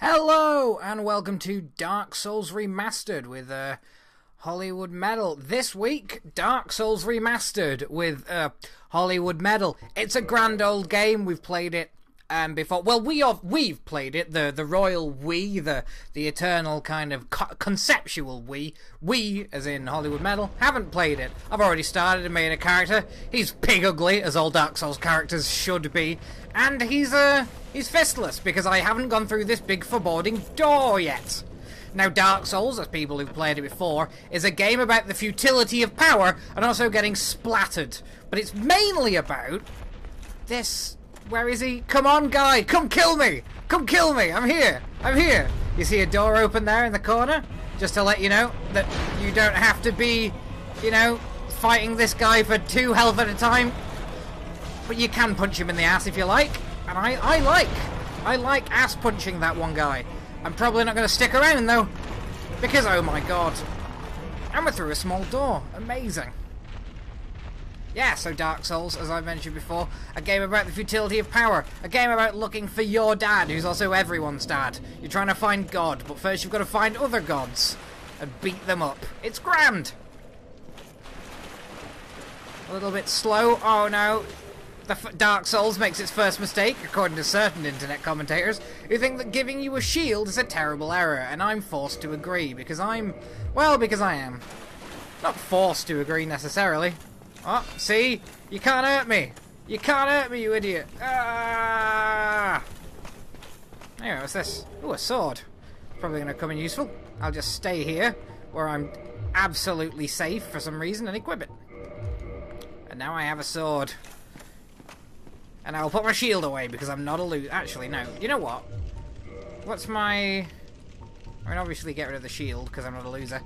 Hello and welcome to Dark Souls Remastered with Hollywood Metal. This week, Dark Souls Remastered with Hollywood Metal. It's a grand old game. We've played it before. Well, we've played it. The royal we, the eternal kind of conceptual we. We, as in Hollywood Metal, haven't played it. I've already started and made a character. He's pig ugly, as all Dark Souls characters should be, and he's fistless because I haven't gone through this big foreboding door yet. Now, Dark Souls, as people who've played it before, is a game about the futility of power and also getting splattered. But it's mainly about this. Where is he? Come on, guy! Come kill me! Come kill me! I'm here! I'm here! You see a door open there in the corner? Just to let you know that you don't have to be, fighting this guy for 2 health at a time. But you can punch him in the ass if you like. And I like ass punching that one guy. I'm probably not going to stick around though, because oh my god, and we're through a small door. Amazing. Yeah, so Dark Souls, as I mentioned before, a game about the futility of power, a game about looking for your dad, who's also everyone's dad. You're trying to find God, but first you've got to find other gods and beat them up. It's grand. A little bit slow. Oh no. Dark Souls makes its first mistake, according to certain internet commentators, who think that giving you a shield is a terrible error, and I'm forced to agree, because I am. Not forced to agree, necessarily. Oh, see? You can't hurt me! You can't hurt me, you idiot! Ah! Anyway, what's this? Ooh, a sword. Probably going to come in useful. I'll just stay here, where I'm absolutely safe for some reason, and equip it. And now I have a sword. And I'll put my shield away because I'm not a loser. Actually, no. You know what? What's my... I mean, obviously get rid of the shield because I'm not a loser.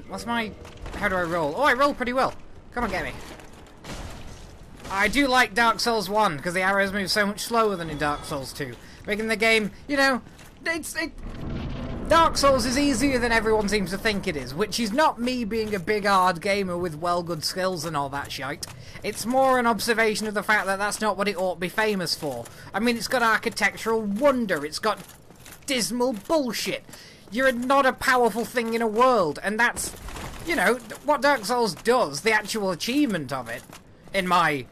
What's my... How do I roll? Oh, I roll pretty well. Come on, get me. I do like Dark Souls 1 because the arrows move so much slower than in Dark Souls 2. Making the game, Dark Souls is easier than everyone seems to think it is, which is not me being a big hard gamer with good skills and all that shite. It's more an observation of the fact that that's not what it ought to be famous for. I mean, it's got architectural wonder, it's got dismal bullshit. You're not a powerful thing in a world, and that's, what Dark Souls does, the actual achievement of it, in my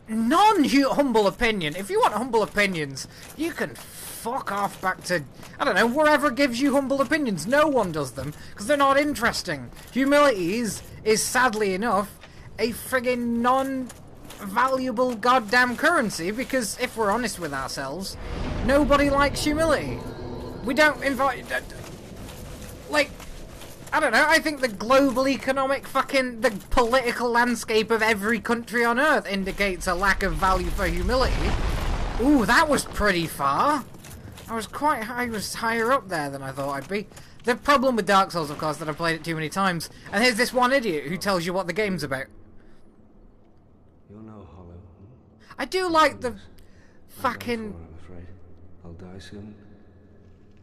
non-humble opinion. If you want humble opinions, you can fuck off back to, I don't know, wherever gives you humble opinions. No one does them, because they're not interesting. Humility is sadly enough, a friggin' non-valuable goddamn currency, because if we're honest with ourselves, nobody likes humility. We don't invite... I don't know, I think the global economic the political landscape of every country on Earth indicates a lack of value for humility. Ooh, that was pretty far. I was higher up there than I thought I'd be. The problem with Dark Souls, of course, that I've played it too many times, and here's this one idiot who tells you what the game's about. You're no hollow. I do like the fucking... I'm afraid. I'll die soon.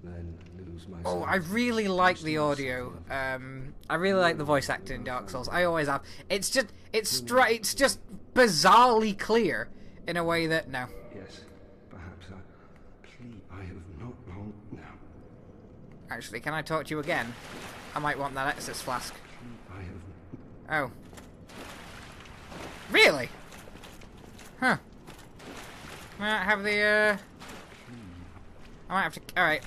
Then lose my Oh, I really like the audio. I really like the voice acting in Dark Souls. I always have. It's just bizarrely clear in a way that no. Yes, perhaps I have not long now. Actually, can I talk to you again? I might want that Exodus flask. I have. Oh. Really? Huh. I might have the, I might have to... Alright.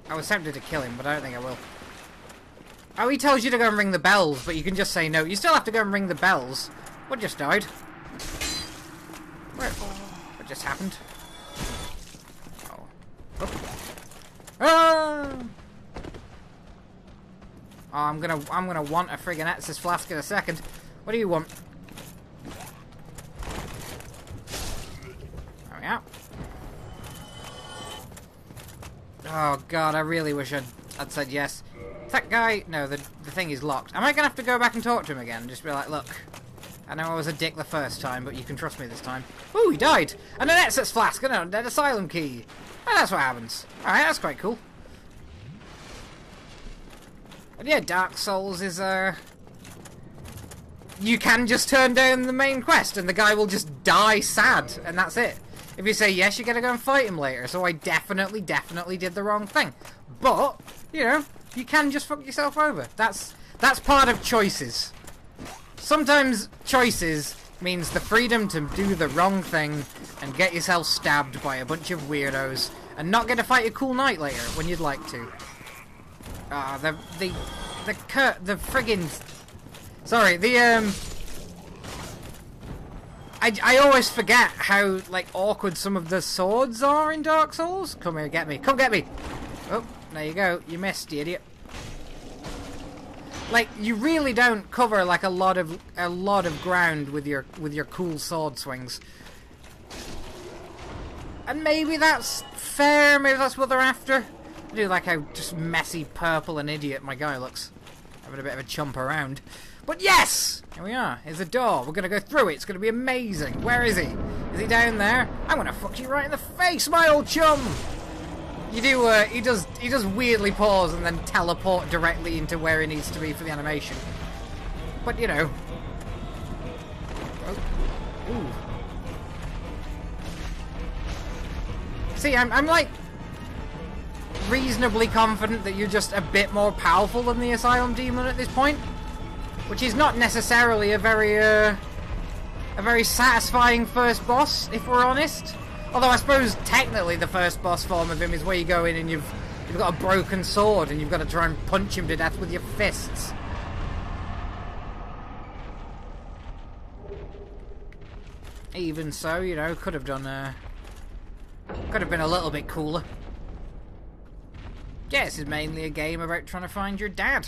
I was tempted to kill him, but I don't think I will. Oh, he tells you to go and ring the bells, but you can just say no. You still have to go and ring the bells. What just died? What just happened? Oh. Oh. Ah! Oh, I'm gonna want a friggin' Exodus flask in a second. What do you want? There we are. Oh god, I really wish I'd said yes. That guy... No, the thing is locked. Am I gonna have to go back and talk to him again? Just be like, look, I know I was a dick the first time, but you can trust me this time. Ooh, he died! And an Exodus flask and an undead asylum key. And that's what happens. Alright, that's quite cool. And yeah, Dark Souls is, you can just turn down the main quest and the guy will just die sad, and that's it. If you say yes, you gotta go and fight him later. So I definitely did the wrong thing. But, you know, you can just fuck yourself over. That's part of choices. Sometimes choices means the freedom to do the wrong thing and get yourself stabbed by a bunch of weirdos and not get to fight a cool knight later when you'd like to. The friggin'... Sorry, I always forget how, like, awkward some of the swords are in Dark Souls. Come here, get me. Come get me! Oh, there you go. You missed, you idiot. Like, you really don't cover, like, a lot of ground with your cool sword swings. And maybe that's fair, maybe that's what they're after. I do like how just messy, purple and idiot my guy looks. Having a bit of a chump around. But yes! Here we are. Here's a door. We're gonna go through it. It's gonna be amazing. Where is he? Is he down there? I'm gonna fuck you right in the face, my old chum! You do, he does weirdly pause and then teleport directly into where he needs to be for the animation. But, you know. Oh. Ooh. See, I'm like reasonably confident that you're just a bit more powerful than the Asylum Demon at this point. Which is not necessarily a very satisfying first boss, if we're honest. Although I suppose technically the first boss form of him is where you go in and you've got a broken sword and you've got to try and punch him to death with your fists. Even so, you know, could have been a little bit cooler. Yeah, this is mainly a game about trying to find your dad.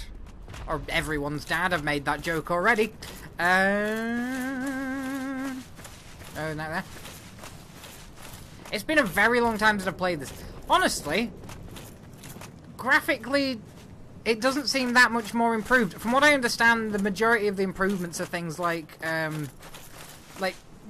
Or everyone's dad. I've made that joke already. Oh, not there. It's been a very long time since I've played this. Honestly, graphically, it doesn't seem that much more improved. From what I understand, the majority of the improvements are things like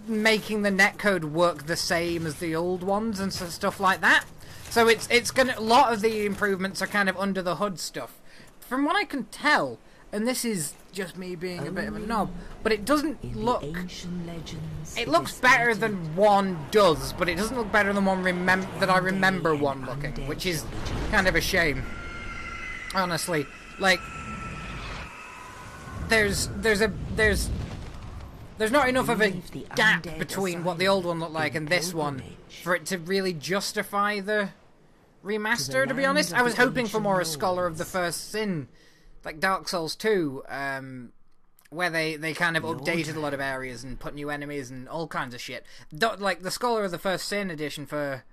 making the netcode work the same as the old ones and stuff like that. So it's gonna, a lot of the improvements are kind of under the hood stuff. From what I can tell, and this is just me being a bit of a knob, but it doesn't look... It looks better than 1 does, but it doesn't look better than one that I remember 1 looking, which is kind of a shame. Honestly, like, there's not enough of a gap between what the old one looked like and this one for it to really justify the remaster, to be honest. I was hoping for more a Scholar of the First Sin, like Dark Souls 2, where they kind of updated a lot of areas and put new enemies and all kinds of shit. Like, the Scholar of the First Sin edition for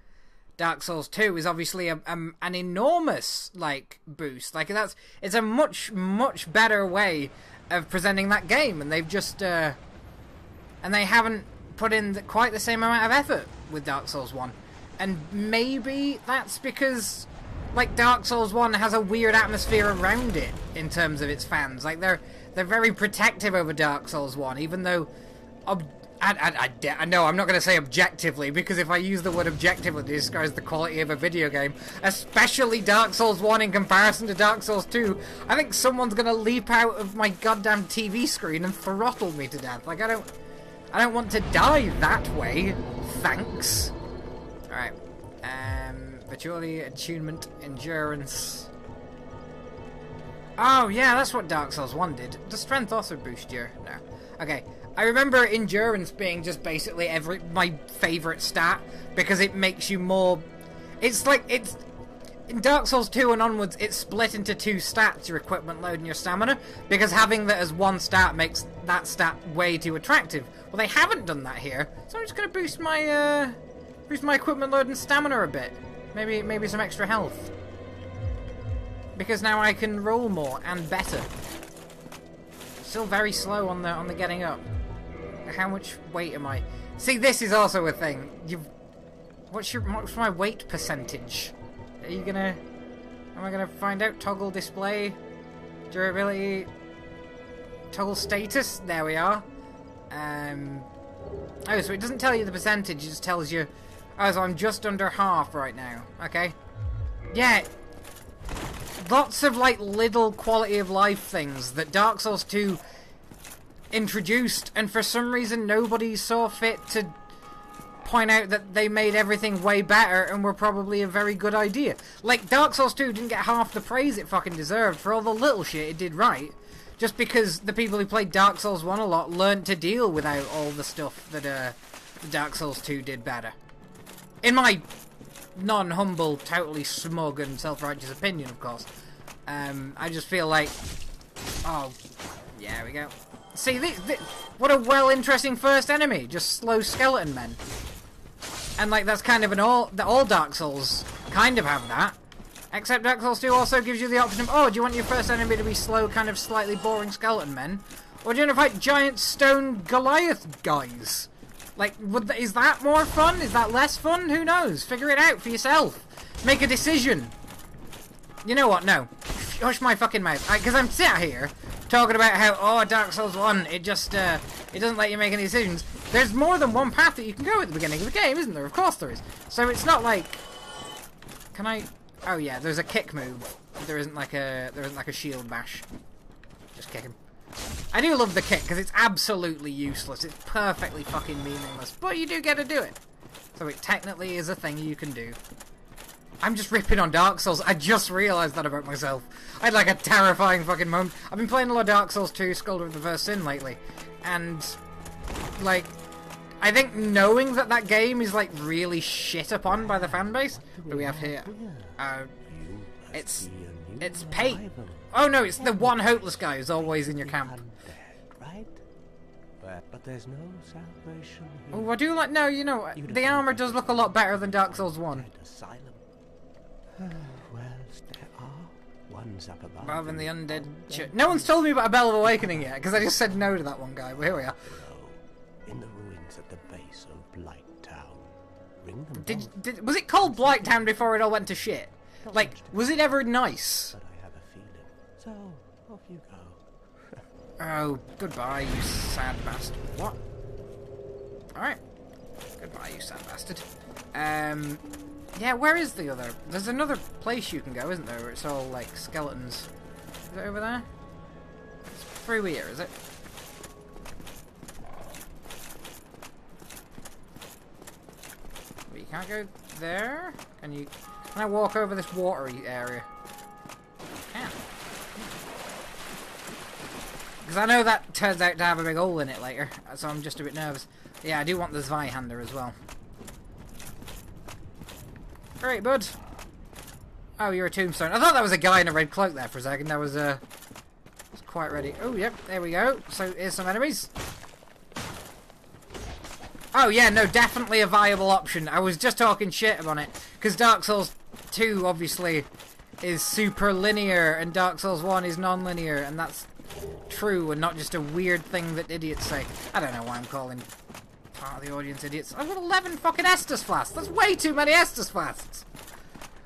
Dark Souls 2 is obviously an enormous, like, boost. Like, it's a much, much better way of presenting that game, and they've just, and they haven't put in quite the same amount of effort with Dark Souls 1. And maybe that's because, like, Dark Souls 1 has a weird atmosphere around it in terms of its fans. Like, they're very protective over Dark Souls 1, even though... I know, I'm not going to say objectively, because if I use the word objectively to describe the quality of a video game, especially Dark Souls 1 in comparison to Dark Souls 2, I think someone's going to leap out of my goddamn TV screen and throttle me to death. Like, I don't want to die that way, thanks. Alright. Virtually attunement, endurance. Oh, yeah, that's what Dark Souls 1 did. Does strength also boost your... No. Okay. I remember endurance being just basically my favourite stat, because it makes you more... It's like, it's... In Dark Souls 2 and onwards, it's split into 2 stats, your equipment load and your stamina, because having that as 1 stat makes that stat way too attractive. Well, they haven't done that here, so I'm just going to boost my equipment load and stamina a bit. Maybe some extra health. Because now I can roll more and better. Still very slow on the getting up. How much weight am I? See, this is also a thing. What's my weight percentage? Am I gonna find out? Toggle display, durability, toggle status. There we are. Oh, so it doesn't tell you the percentage. It just tells you. Oh, so I'm just under half right now. Okay. Yeah. Lots of, like, little quality of life things that Dark Souls 2 introduced, and for some reason nobody saw fit to point out that they made everything way better and were probably a very good idea. Like, Dark Souls 2 didn't get half the praise it fucking deserved for all the little shit it did right. Just because the people who played Dark Souls 1 a lot learned to deal without all the stuff that Dark Souls 2 did better. In my non-humble, totally smug and self-righteous opinion, of course. I just feel like... Oh, yeah, there we go. See, what a well-interesting first enemy. Just slow skeleton men. And, like, that's kind of all Dark Souls kind of have that. Except Dark Souls 2 also gives you the option of, oh, do you want your first enemy to be slow, kind of slightly boring skeleton men? Or do you want to fight giant stone Goliath guys? Like, is that more fun? Is that less fun? Who knows? Figure it out for yourself. Make a decision. You know what? No. Hush my fucking mouth. Because I'm sat here talking about how, oh, Dark Souls 1, it just, it doesn't let you make any decisions. There's more than one path that you can go at the beginning of the game, isn't there? Of course there is. So it's not like... Can I... Oh yeah, there's a kick move. There isn't like a shield bash. Just kick him. I do love the kick because it's absolutely useless. It's perfectly fucking meaningless, but you do get to do it. So it technically is a thing you can do. I'm just ripping on Dark Souls. I just realised that about myself. I had like a terrifying fucking moment. I've been playing a lot of Dark Souls 2, Sculptor of the First Sin lately, and like, I think knowing that game is like really shit upon by the fan base. What do we have here? It's Pate. Oh no, it's the one hopeless guy who's always in your camp. But there's no salvation. Oh, I do like. No, you know, the armor does look a lot better than Dark Souls 1. Well, there are ones up above. Rather than the undead shit. No one's told me about a Bell of Awakening yet, because I just said no to that one guy. But here we are. In the ruins at the base of Blight Town. Ring them. Was it called Blight Town before it all went to shit? Like, was it ever nice? But I have a feeling. So, off you go. Oh, goodbye, you sad bastard. What? Alright. Goodbye, you sad bastard. Yeah, where is the other? There's another place you can go, isn't there? Where it's all, like, skeletons. Is it over there? It's through here, is it? But you can't go there? Can I walk over this watery area? I can. Because I know that turns out to have a big hole in it later, so I'm just a bit nervous. Yeah, I do want the Zweihander as well. Alright, bud. Oh, you're a tombstone. I thought that was a guy in a red cloak there for a second. That was quite ready. Oh, yep, there we go. So, here's some enemies. Oh, yeah, no, definitely a viable option. I was just talking shit on it. Because Dark Souls 2, obviously, is super linear, and Dark Souls 1 is non-linear, and that's true, and not just a weird thing that idiots say. I don't know why I'm calling part of the audience idiots. I've got 11 fucking Estus flasks. That's way too many Estus flasks.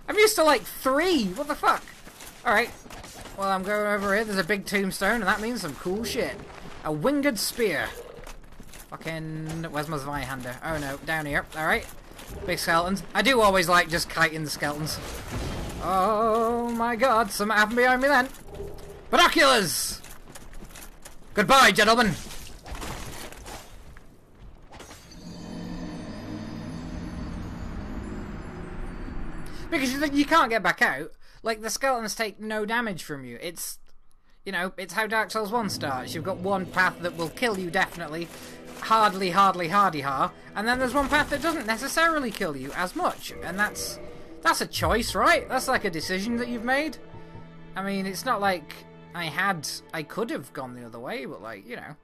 I'm used to like 3. What the fuck? Alright. Well, I'm going over here. There's a big tombstone, and that means some cool shit. A winged spear. Fucking... Where's my Zweihander? Oh no, down here. Alright. Big skeletons. I do always like just kiting the skeletons. Oh my god, something happened behind me then. Binoculars! Goodbye, gentlemen. Because you can't get back out. Like, the skeletons take no damage from you. It's, you know, it's how Dark Souls 1 starts. You've got one path that will kill you, definitely. Hardly, hardy-har. And then there's one path that doesn't necessarily kill you as much. And that's a choice, right? That's like a decision that you've made. I mean, it's not like I could have gone the other way, but like, you know.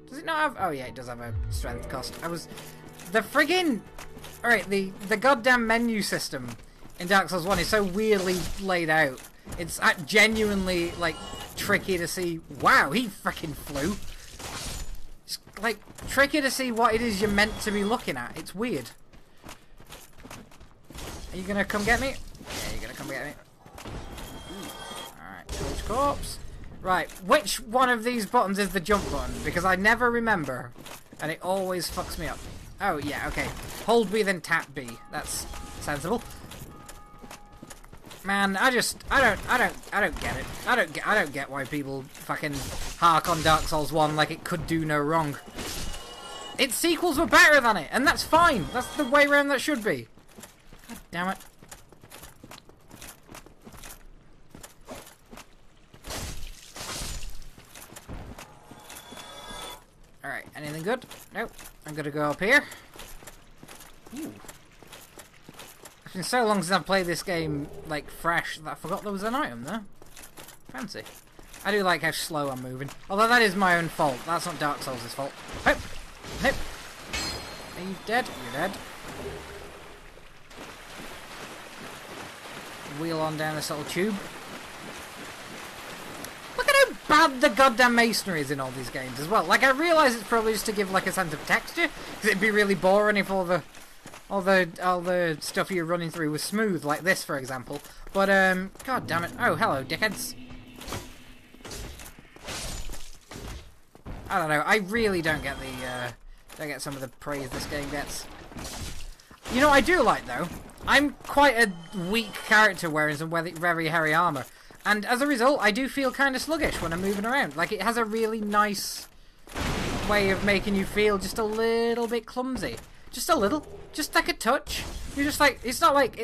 Does it not have... Oh yeah, it does have a strength cost. The friggin... Alright, the goddamn menu system in Dark Souls 1 is so weirdly laid out. It's genuinely, like, tricky to see... Wow, he frickin' flew. It's, like, tricky to see what it is you're meant to be looking at. It's weird. Are you gonna come get me? Yeah, you're gonna come get me. Alright, torch corpse. Right, which one of these buttons is the jump button? Because I never remember, and it always fucks me up. Oh, yeah, okay. Hold B, then tap B. That's sensible. Man, I don't get it. I don't get why people fucking hark on Dark Souls 1 like it could do no wrong. its sequels were better than it, and that's fine. That's the way around that should be. God damn it. Alright, anything good? Nope. I'm gonna go up here. Ooh. It's been so long since I've played this game, like, fresh, that I forgot there was an item there. Fancy. I do like how slow I'm moving. Although that is my own fault. That's not Dark Souls' fault. Hop! Hop! Are you dead? You're dead. Wheel on down this little tube. Look at how bad the goddamn masonry is in all these games as well. Like, I realise it's probably just to give, like, a sense of texture. Because it'd be really boring if all the stuff you're running through was smooth, like this, for example. But, god damn it. Oh, hello, dickheads. I don't know, I really don't get some of the praise this game gets. You know what I do like, though? I'm quite a weak character wearing some very heavy armour. And as a result, I do feel kind of sluggish when I'm moving around. Like, it has a really nice way of making you feel just a little bit clumsy. Just a little. Just like a touch. You're just like, it's not like,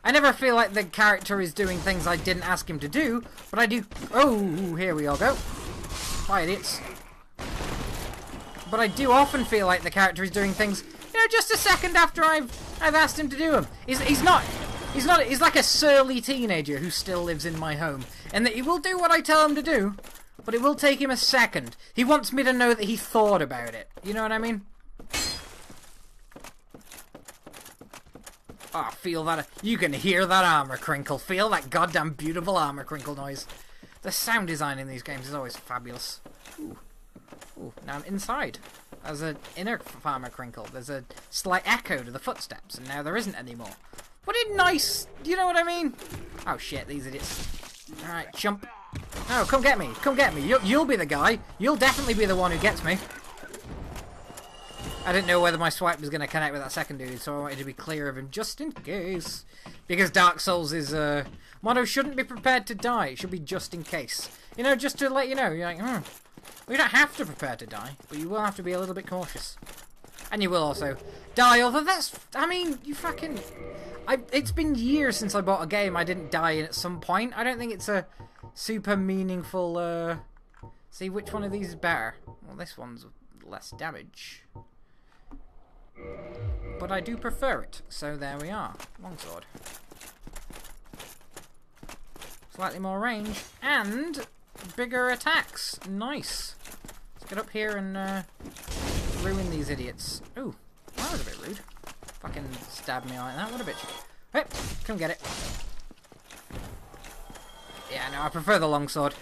I never feel like the character is doing things I didn't ask him to do, but I do, oh, here we all go. Bye, idiots. But I do often feel like the character is doing things, you know, just a second after I've asked him to do them. He's like a surly teenager who still lives in my home, and that he will do what I tell him to do, but it will take him a second. He wants me to know that he thought about it. You know what I mean? Oh, feel that. You can hear that armor crinkle. Feel that goddamn beautiful armor crinkle noise. The sound design in these games is always fabulous. Ooh. Ooh, now I'm inside. There's an inner armor crinkle. There's a slight echo to the footsteps, and now there isn't anymore. What a nice... You know what I mean? Oh shit, these idiots. Alright, jump. Oh, come get me. Come get me. You'll be the guy. You'll definitely be the one who gets me. I didn't know whether my swipe was going to connect with that second dude, so I wanted to be clear of him just in case. Because Dark Souls is, motto shouldn't be prepared to die. It should be just in case. You know, just to let you know. You're like, well, you don't have to prepare to die, but you will have to be a little bit cautious. And you will also die, although that's... I mean, you fucking... It's been years since I bought a game I didn't die in at some point. I don't think it's a super meaningful, See, which one of these is better? Well, this one's less damage. But I do prefer it, so there we are. Longsword. Slightly more range, and bigger attacks. Nice. Let's get up here and ruin these idiots. Ooh, that was a bit rude. Fucking stab me like that, what a bitch. Hey, come get it. Yeah, no, I prefer the longsword.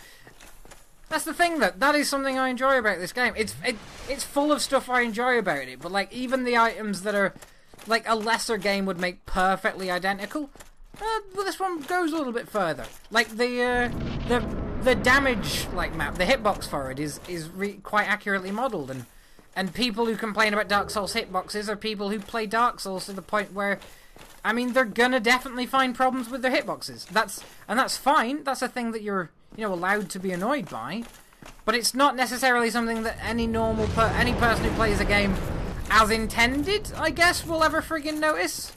That's the thing, though. That is something I enjoy about this game. It's full of stuff I enjoy about it, but like even the items that are like a lesser game would make perfectly identical. Well, this one goes a little bit further. Like the damage like map, the hitbox for it is quite accurately modelled, and people who complain about Dark Souls hitboxes are people who play Dark Souls to the point where, I mean, they're gonna definitely find problems with their hitboxes. That's fine. That's a thing that you're, you know, allowed to be annoyed by, but it's not necessarily something that any person who plays a game as intended, I guess, will ever friggin' notice.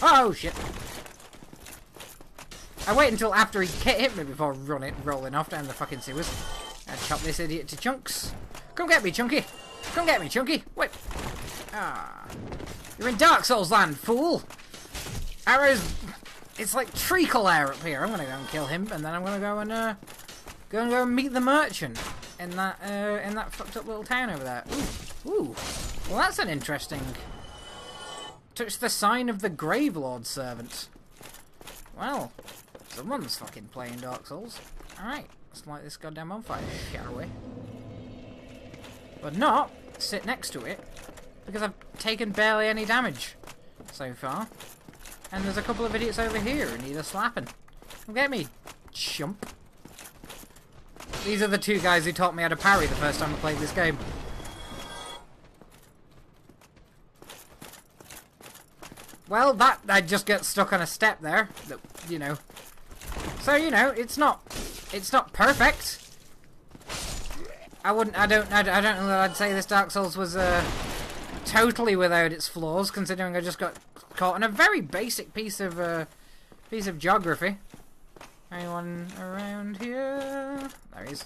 Oh shit! I wait until after he hit me before rolling off down the fucking sewers. And chop this idiot to chunks. Come get me, Chunky! Come get me, Chunky! Wait! Ah, you're in Dark Souls land, fool! Arrows. It's like treacle air up here. I'm gonna go and kill him, and then I'm gonna go and meet the merchant in that fucked up little town over there. Ooh, ooh. Well, that's an interesting. Touch the sign of the Gravelord servant. Well, someone's fucking playing Dark Souls. All right, let's light this goddamn bonfire, shall we? But not sit next to it because I've taken barely any damage so far. And there's a couple of idiots over here who need a slapping. Come get me, chump. These are the two guys who taught me how to parry the first time I played this game. Well, I just get stuck on a step there. That, you know. So, you know, it's not perfect. I don't know that I'd say this Dark Souls was totally without its flaws, considering I just got caught in a very basic piece of geography. Anyone around here? There he is.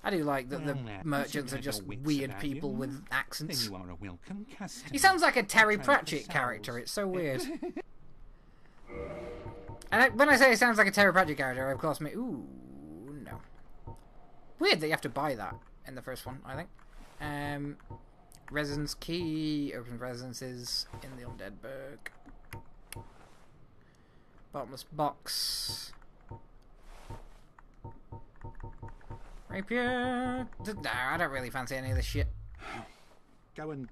I do like that the merchants are just weird people with accents. Then you are a welcome customer. He sounds like a Terry Pratchett character. It's so weird. And when I say he sounds like a Terry Pratchett character, of course, ooh, no. Weird that you have to buy that in the first one, I think. Residence key, open residences in the Undead Burg. Bottomless box. Rapier. No, I don't really fancy any of this shit. Go and...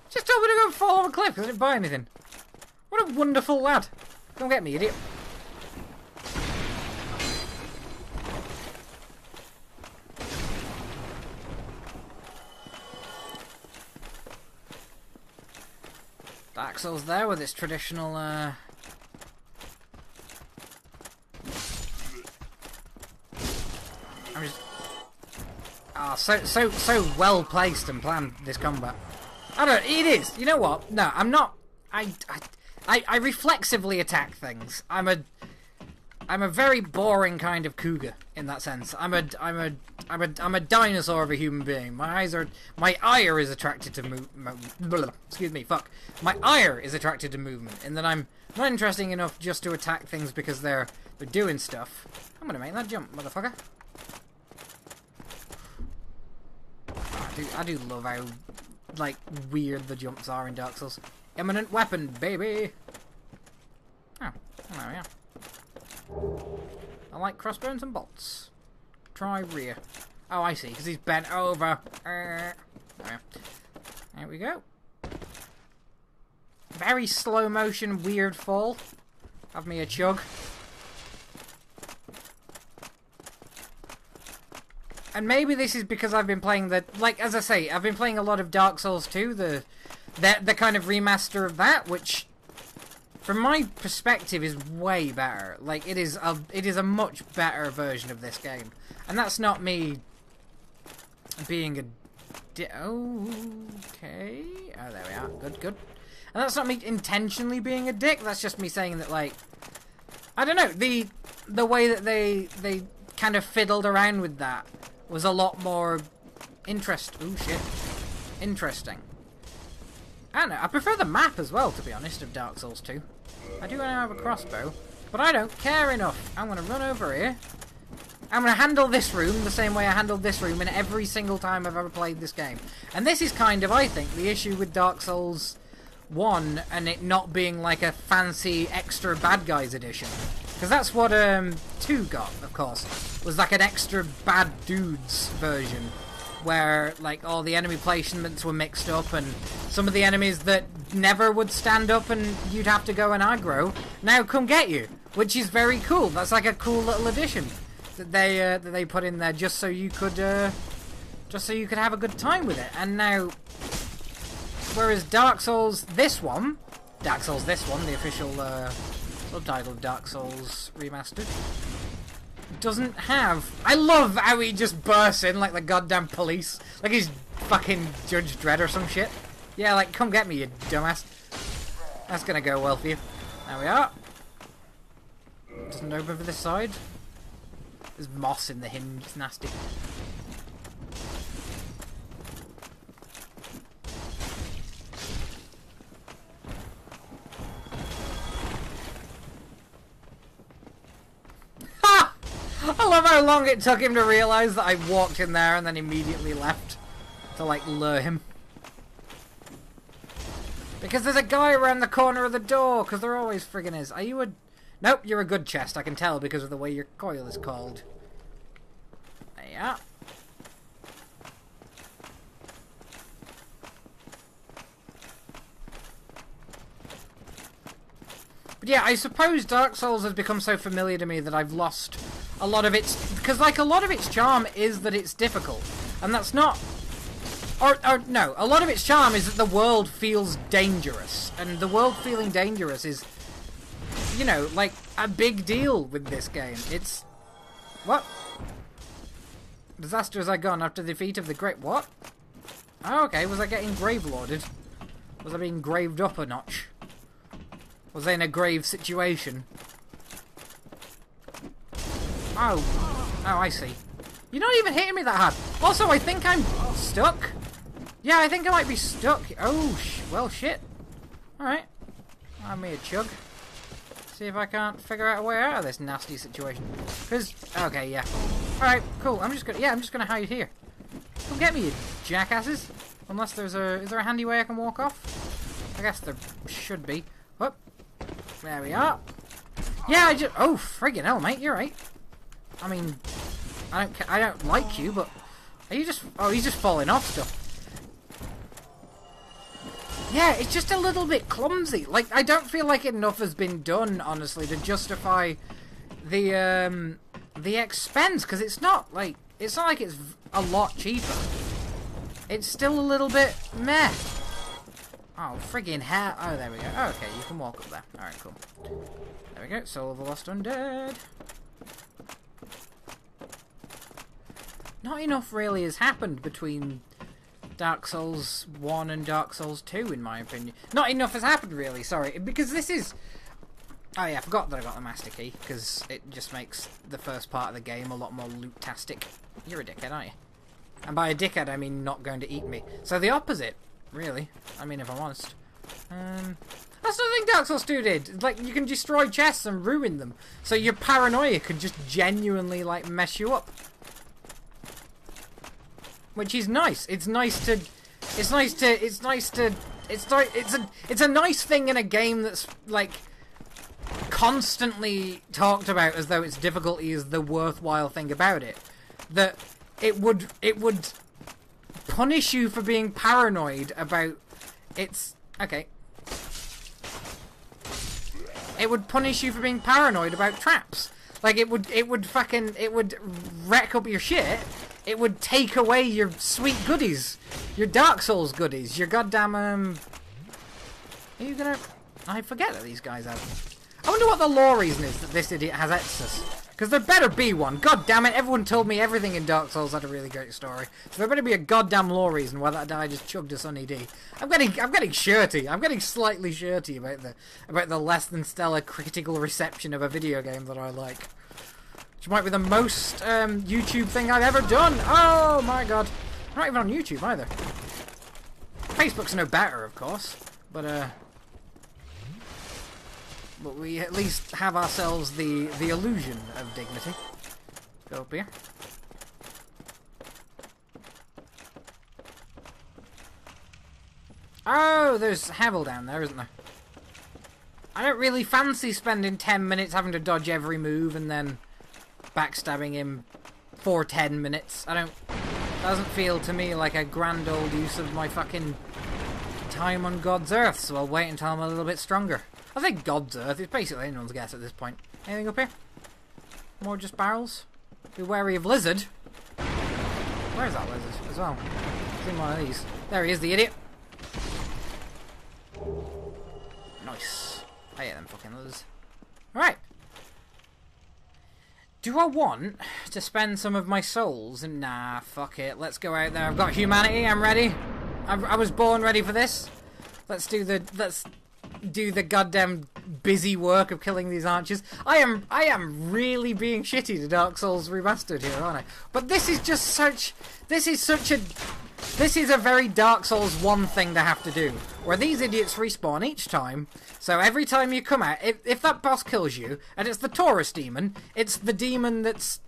Just told me to go fall off a cliff because I didn't buy anything. What a wonderful lad. Come get me, idiot. Dark Souls there with its traditional I'm just so well placed and planned, this combat. I don't. It is. You know what? No, I'm not. I reflexively attack things. I'm a very boring kind of cougar in that sense. I'm a dinosaur of a human being. My ire is attracted to excuse me, fuck. My ire is attracted to movement, and that I'm not interesting enough just to attack things because they're doing stuff. I'm gonna make that jump, motherfucker. I do love how like weird the jumps are in Dark Souls. Eminent weapon, baby. Oh, there we are. I like crossbones and bolts. Try rear. Oh, I see, because he's bent over. There we go. Very slow motion, weird fall. Have me a chug. And maybe this is because I've been playing as I say, I've been playing a lot of Dark Souls 2, the kind of remaster of that, which, from my perspective, is way better. Like, it is a much better version of this game. And that's not me being a okay. Oh, there we are. Good. And that's not me intentionally being a dick, that's just me saying that, like, I don't know, the way that they kind of fiddled around with that was a lot more interesting. I don't know, I prefer the map as well, to be honest, of Dark Souls 2. I do now have a crossbow, but I don't care enough. I'm going to run over here. I'm going to handle this room the same way I handled this room in every single time I've ever played this game. And this is kind of, I think, the issue with Dark Souls 1 and it not being like a fancy extra bad guys edition. Because that's what 2 got, of course. Was like an extra bad dudes version. Where, like, all the enemy placements were mixed up and some of the enemies that never would stand up and you'd have to go and aggro now come get you. Which is very cool. That's like a cool little addition that they put in there just so you could have a good time with it. And now, whereas Dark Souls this one, the official subtitle of Dark Souls Remastered, doesn't have... I love how he just bursts in like the goddamn police. Like he's fucking Judge Dredd or some shit. Yeah, like, come get me, you dumbass. That's gonna go well for you. There we are. Doesn't open for this side. There's moss in the hinge. It's nasty. I love how long it took him to realise that I walked in there and then immediately left to, like, lure him. Because there's a guy around the corner of the door, because there always friggin' is. Are you a... Nope, you're a good chest, I can tell because of the way your coil is called. There you are. But yeah, I suppose Dark Souls has become so familiar to me that I've lost a lot of its... Because, like, a lot of its charm is that it's difficult. And that's not... Or no, a lot of its charm is that the world feels dangerous. And the world feeling dangerous is, you know, like, a big deal with this game. It's... What? Disaster has I gone after the defeat of the great... What? Oh, okay. Was I getting grave lorded? Was I being graved up a notch? Was I in a grave situation? Oh. Oh, I see. You're not even hitting me that hard. Also, I think I'm stuck. Yeah, I think I might be stuck. Oh, well, shit. Alright. I'll me a chug. See if I can't figure out a way out of this nasty situation. Because, okay, yeah. Alright, cool. I'm just gonna hide here. Come get me, you jackasses. Unless is there a handy way I can walk off? I guess there should be. Whoop. There we are. Yeah, oh, friggin' hell, mate, you're right. I mean, I don't like you, but are you just... Oh, he's just falling off stuff. Yeah, it's just a little bit clumsy. Like, I don't feel like enough has been done, honestly, to justify the expense, because it's not like it's a lot cheaper. It's still a little bit meh. Oh, friggin' hell. Oh, there we go. Oh, okay, you can walk up there. Alright, cool. There we go. Soul of the Lost Undead. Not enough really has happened between Dark Souls 1 and Dark Souls 2, in my opinion. Not enough has happened, really, sorry. Because this is... Oh yeah, I forgot that I got the Master Key, because it just makes the first part of the game a lot more loot-tastic. You're a dickhead, aren't you? And by a dickhead, I mean not going to eat me. So the opposite, really. I mean, if I'm honest. That's nothing Dark Souls 2 did. Like, you can destroy chests and ruin them. So your paranoia could just genuinely, like, mess you up. Which is nice. It's a nice thing in a game that's like constantly talked about as though its difficulty is the worthwhile thing about it. That it would punish you for being paranoid about its... Okay. It would punish you for being paranoid about traps. Like, it would wreck up your shit. It would take away your sweet goodies. Your Dark Souls goodies. Your goddamn, Are you gonna... I forget that these guys have... I wonder what the law reason is that this idiot has access. Because there better be one. God damn it, everyone told me everything in Dark Souls had a really great story. So there better be a goddamn law reason why that guy just chugged a Sunny D. I'm getting shirty. I'm getting slightly shirty about the less than stellar critical reception of a video game that I like. Which might be the most YouTube thing I've ever done. Oh my god. I'm not even on YouTube either. Facebook's no better, of course. But we at least have ourselves the illusion of dignity. Go up here. Oh, there's Havel down there, isn't there? I don't really fancy spending 10 minutes having to dodge every move and then backstabbing him for 10 minutes. Doesn't feel to me like a grand old use of my fucking time on God's Earth, so I'll wait until I'm a little bit stronger. I think God's Earth is basically anyone's guess at this point. Anything up here? More just barrels? Be wary of lizard. Where's that lizard as well? It's in one of these. There he is, the idiot. Nice. I hate them fucking lizards. Alright. Do I want to spend some of my souls? Nah, fuck it. Let's go out there. I've got humanity. I'm ready. I was born ready for this. Let's do the goddamn busy work of killing these archers. I am really being shitty to Dark Souls Remastered here, aren't I? But this is just such... This is a very Dark Souls 1 thing to have to do, where these idiots respawn each time, so every time you come out, if that boss kills you, and it's the Taurus demon, it's the demon that's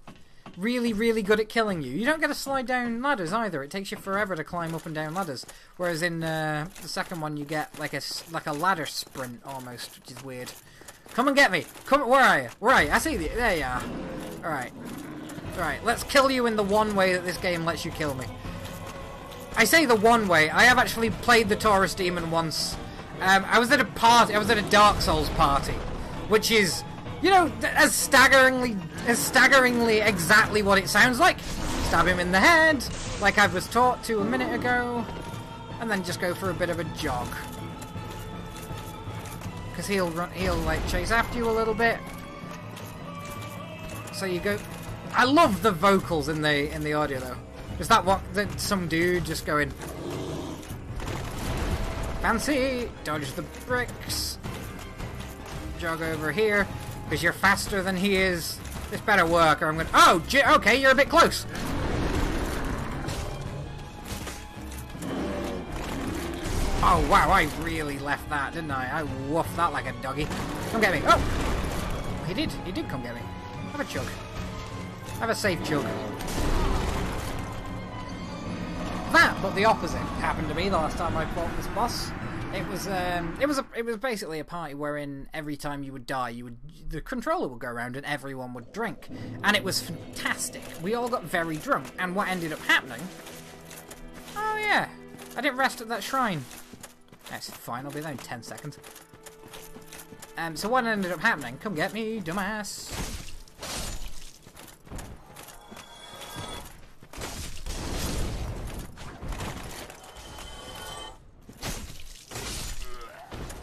really, really good at killing you. You don't get to slide down ladders either. It takes you forever to climb up and down ladders, whereas in the second one you get like a ladder sprint almost, which is weird. Come and get me! Come, where are you? Where are you? I see you. There you are. Alright. Alright, let's kill you in the one way that this game lets you kill me. I say the one way. I have actually played the Taurus Demon once. I was at a party. I was at a Dark Souls party, which is, you know, as staggeringly exactly what it sounds like. Stab him in the head, like I was taught to a minute ago, and then just go for a bit of a jog. Because he'll like chase after you a little bit. So you go I love the vocals in the audio though. Is that what some dude just going fancy? Dodge the bricks. Jog over here because you're faster than he is. This better work, or I'm gonna. Oh, okay, you're a bit close. Oh wow, I really left that, didn't I? I woofed that like a doggy. Come get me. Oh, he did come get me. Have a chug. Have a safe chug. That, but the opposite happened to me the last time I fought this boss. It was basically a party wherein every time you would die, the controller would go around and everyone would drink, and it was fantastic. We all got very drunk, and what ended up happening? Oh yeah, I didn't rest at that shrine. That's fine. I'll be there in 10 seconds. So what ended up happening? Come get me, dumbass.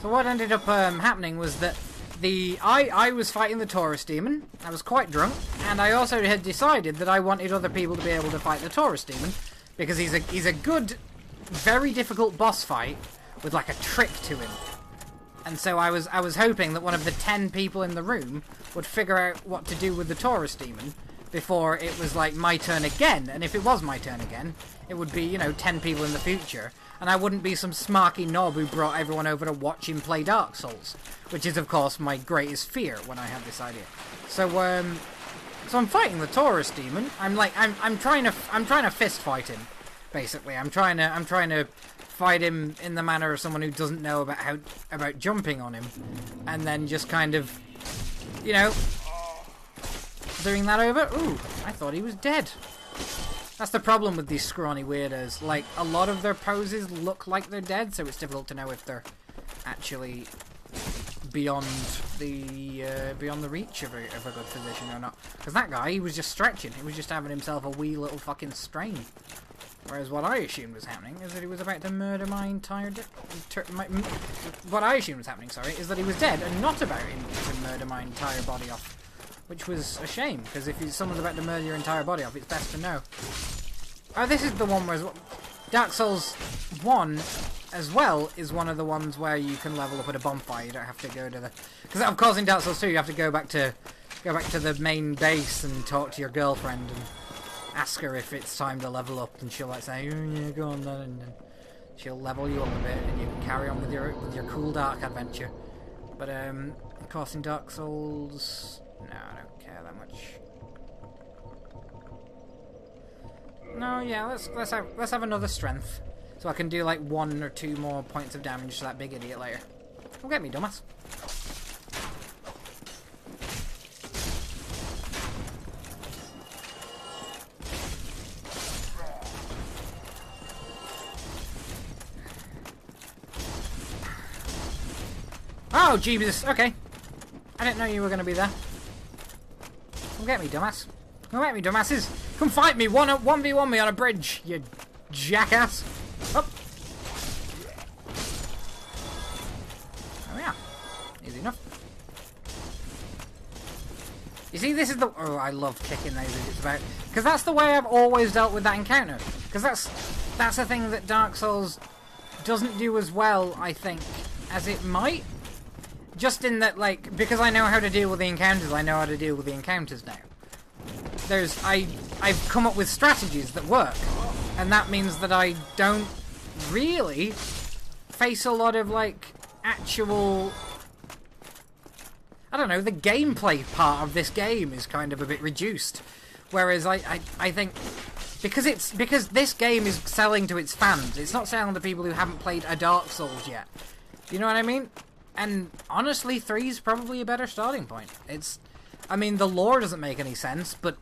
So what ended up happening was that I was fighting the Taurus demon. I was quite drunk, and I also had decided that I wanted other people to be able to fight the Taurus demon because he's a good, very difficult boss fight with like a trick to him. And so I was hoping that one of the 10 people in the room would figure out what to do with the Taurus demon before it was like my turn again. And if it was my turn again, it would be, 10 people in the future. And I wouldn't be some smarky knob who brought everyone over to watch him play Dark Souls, which is of course my greatest fear when I had this idea. So I'm fighting the Taurus demon. I'm trying to fist fight him, basically. I'm trying to fight him in the manner of someone who doesn't know about jumping on him, and then just kind of, doing that over. Ooh, I thought he was dead. That's the problem with these scrawny weirdos. Like, a lot of their poses look like they're dead, so it's difficult to know if they're actually beyond the reach of a good physician or not. Because that guy, he was just stretching. He was just having himself a wee little fucking strain. Whereas what I assumed was happening is that he was about to murder my entire... what I assumed was happening, sorry, is that he was dead and not about him to murder my entire body off. Which was a shame, because if someone's about to murder your entire body off, it's best to know. Oh, this is the one where... Dark Souls 1, as well, is one of the ones where you can level up at a bonfire. You don't have to go to the... Because, of course, in Dark Souls 2, you have to go back to the main base and talk to your girlfriend and ask her if it's time to level up, and she'll, like, say, oh, yeah, go on then, and then she'll level you up a bit, and you can carry on with your cool dark adventure. But, of course, in Dark Souls... No, I don't care that much. No, yeah, let's have another strength, so I can do like 1 or 2 more points of damage to that big idiot later. Come get me, dumbass. Oh, Jesus. Okay. I didn't know you were going to be there. Come get me, dumbass. Come get me, dumbasses. Come fight me. 1v1 me on a bridge, you jackass. Up. Oh, yeah. Easy enough. You see, this is the... Oh, I love kicking those idiots about. Because that's the way I've always dealt with that encounter. Because that's a thing that Dark Souls doesn't do as well, I think, as it might. Just in that, like, because I know how to deal with the encounters, I know how to deal with the encounters now. I've come up with strategies that work, and that means that I don't really face a lot of, like, actual... I don't know, the gameplay part of this game is kind of a bit reduced. Whereas I think... Because this game is selling to its fans, it's not selling to people who haven't played a Dark Souls yet. You know what I mean? And honestly, 3's probably a better starting point. I mean, the lore doesn't make any sense, but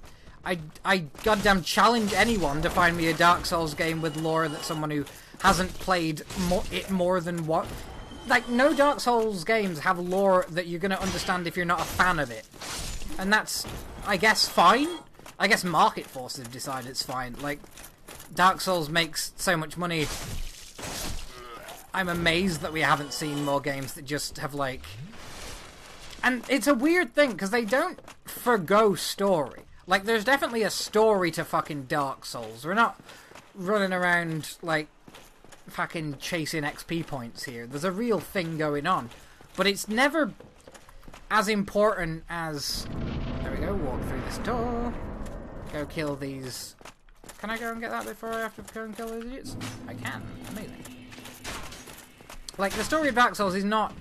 I goddamn challenge anyone to find me a Dark Souls game with lore that someone who hasn't played it more than what... Like, no Dark Souls games have lore that you're going to understand if you're not a fan of it. And that's, I guess, fine. I guess market forces have decided it's fine. Like, Dark Souls makes so much money... I'm amazed that we haven't seen more games that just have, like... And it's a weird thing, because they don't forgo story. Like, there's definitely a story to fucking Dark Souls. We're not running around, like, fucking chasing XP points here. There's a real thing going on. But it's never as important as... There we go, walk through this door. Go kill these... Can I go and get that before I have to go and kill those idiots? I can. Amazing. Like, the story of Dark Souls is not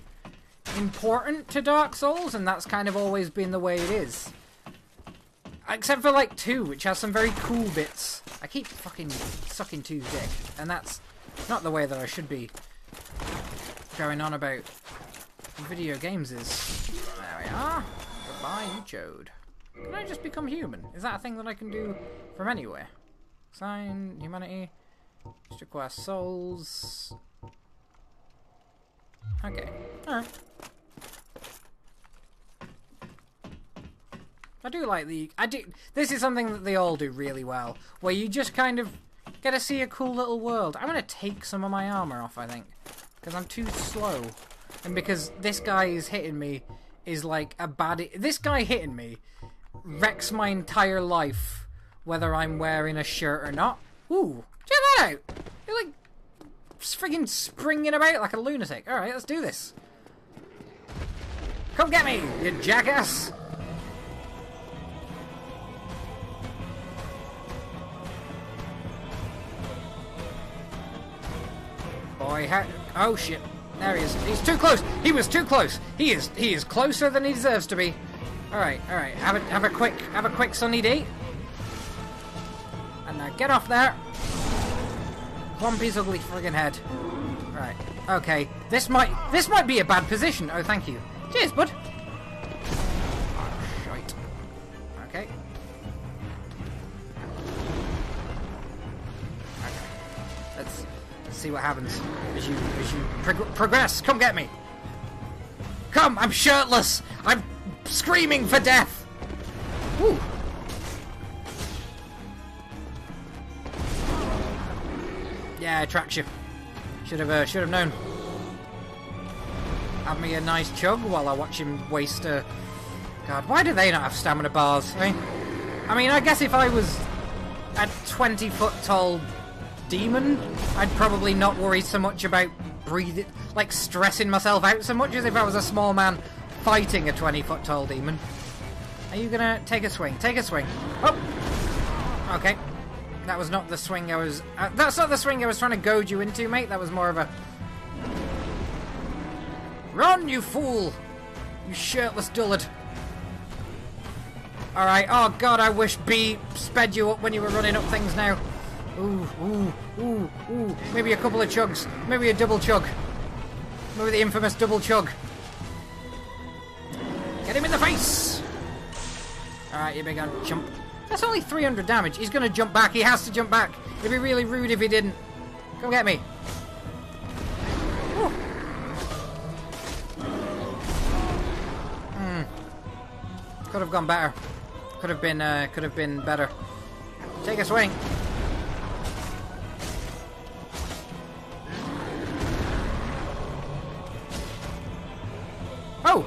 important to Dark Souls, and that's kind of always been the way it is. Except for, like, 2, which has some very cool bits. I keep fucking sucking 2's dick, and that's not the way that I should be going on about video games is. There we are. Goodbye, you chode. Can I just become human? Is that a thing that I can do from anywhere? Sign, humanity, just require souls. Okay, alright. I do like this is something that they all do really well, where you just kind of get to see a cool little world. I'm going to take some of my armor off, I think, because I'm too slow. And because this guy is hitting me is like a baddie. This guy hitting me wrecks my entire life, whether I'm wearing a shirt or not. Ooh, check that out! You're like friggin' springing about like a lunatic. Alright, let's do this. Come get me, you jackass! Boy, oh shit. There he is. He's too close. He was too close. He is closer than he deserves to be. Alright, alright. Have a quick Sunny D. And now get off there. Plump his ugly friggin' head. Right. Okay. This might be a bad position. Oh, thank you. Cheers, bud. Oh, shite. Okay. Let's see what happens as you progress. Come get me. Come, I'm shirtless. I'm screaming for death. Woo. Yeah, it tracks you. Should have known. Have me a nice chug while I watch him waste a... God, why do they not have stamina bars? I mean, I guess if I was a 20-foot tall demon, I'd probably not worry so much about breathing, like stressing myself out so much as if I was a small man fighting a 20-foot tall demon. Are you gonna take a swing? Take a swing. Oh! Okay. That was not the swing I was... that's not the swing I was trying to goad you into, mate. That was more of a... Run, you fool! You shirtless dullard. Alright. Oh, God, I wish B sped you up when you were running up things now. Ooh, ooh, ooh, ooh. Maybe a couple of chugs. Maybe a double chug. Maybe the infamous double chug. Get him in the face! Alright, you big on chump. That's only 300 damage. He's going to jump back. He has to jump back. It'd be really rude if he didn't. Come get me. Could have gone better. Could have been better. Take a swing. Oh!